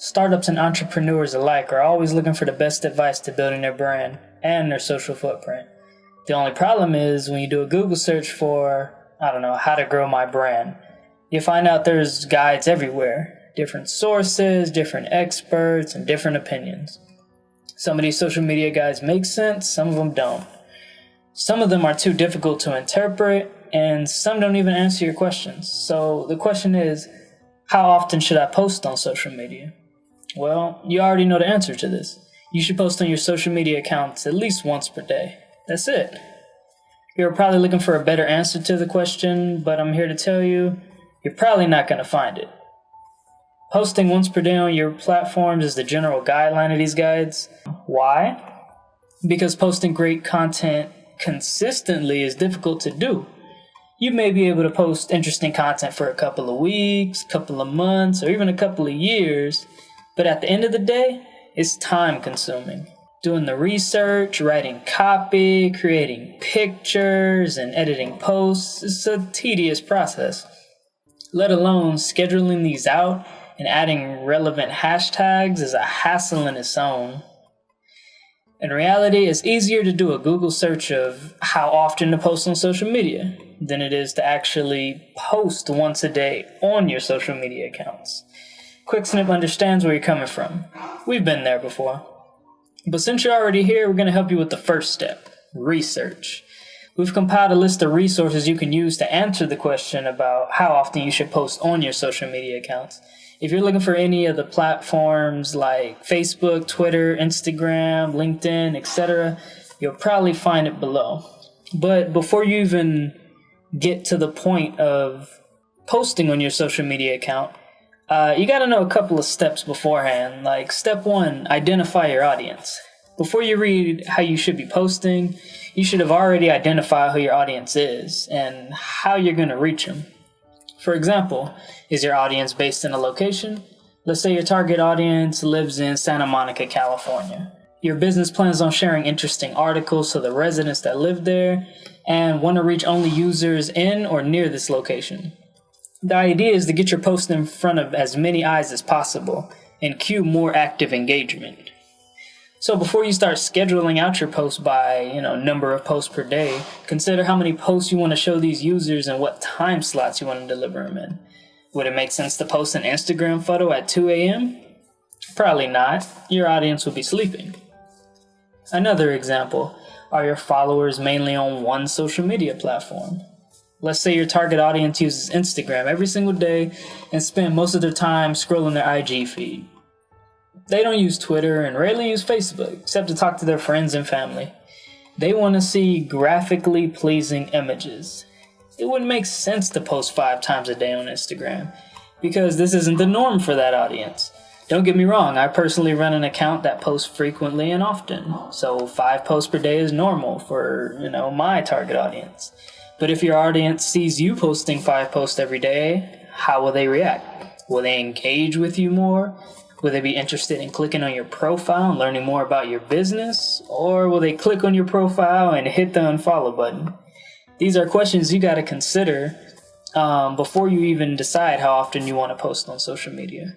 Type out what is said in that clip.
Startups and entrepreneurs alike are always looking for the best advice to building their brand and their social footprint. The only problem is when you do a Google search for, how to grow my brand, you find out there's guides everywhere, different sources, different experts, and different opinions. Some of these social media guides make sense, some of them don't. Some of them are too difficult to interpret, and some don't even answer your questions. So the question is, how often should I post on social media? Well, you already know the answer to this. You should post on your social media accounts at least once per day. That's it. You're probably looking for a better answer to the question, but I'm here to tell you, you're probably not going to find it. Posting once per day on your platforms is the general guideline of these guides. Why? Because posting great content consistently is difficult to do. You may be able to post interesting content for a couple of weeks, couple of months, or even a couple of years, but at the end of the day, it's time consuming. Doing the research, writing copy, creating pictures, and editing posts is a tedious process. Let alone scheduling these out and adding relevant hashtags is a hassle in its own. In reality, it's easier to do a Google search of how often to post on social media than it is to actually post once a day on your social media accounts. QUIKSNIP understands where you're coming from. We've been there before. But since you're already here, we're going to help you with the first step, research. We've compiled a list of resources you can use to answer the question about how often you should post on your social media accounts. If you're looking for any of the platforms like Facebook, Twitter, Instagram, LinkedIn, etc., you'll probably find it below. But before you even get to the point of posting on your social media account, you got to know a couple of steps beforehand. Like step 1, identify your audience. Before you read how you should be posting, you should have already identified who your audience is and how you're going to reach them. For example, is your audience based in a location? Let's say your target audience lives in Santa Monica, California. Your business plans on sharing interesting articles to the residents that live there and want to reach only users in or near this location. The idea is to get your post in front of as many eyes as possible and cue more active engagement. So before you start scheduling out your posts by, number of posts per day, consider how many posts you want to show these users and what time slots you want to deliver them in. Would it make sense to post an Instagram photo at 2 a.m.? Probably not. Your audience will be sleeping. Another example, are your followers mainly on one social media platform? Let's say your target audience uses Instagram every single day and spend most of their time scrolling their IG feed. They don't use Twitter and rarely use Facebook except to talk to their friends and family. They want to see graphically pleasing images. It wouldn't make sense to post 5 times a day on Instagram because this isn't the norm for that audience. Don't get me wrong, I personally run an account that posts frequently and often, so 5 posts per day is normal for, my target audience. But if your audience sees you posting 5 posts every day, how will they react? Will they engage with you more? Will they be interested in clicking on your profile and learning more about your business? Or will they click on your profile and hit the unfollow button? These are questions you got to consider before you even decide how often you want to post on social media.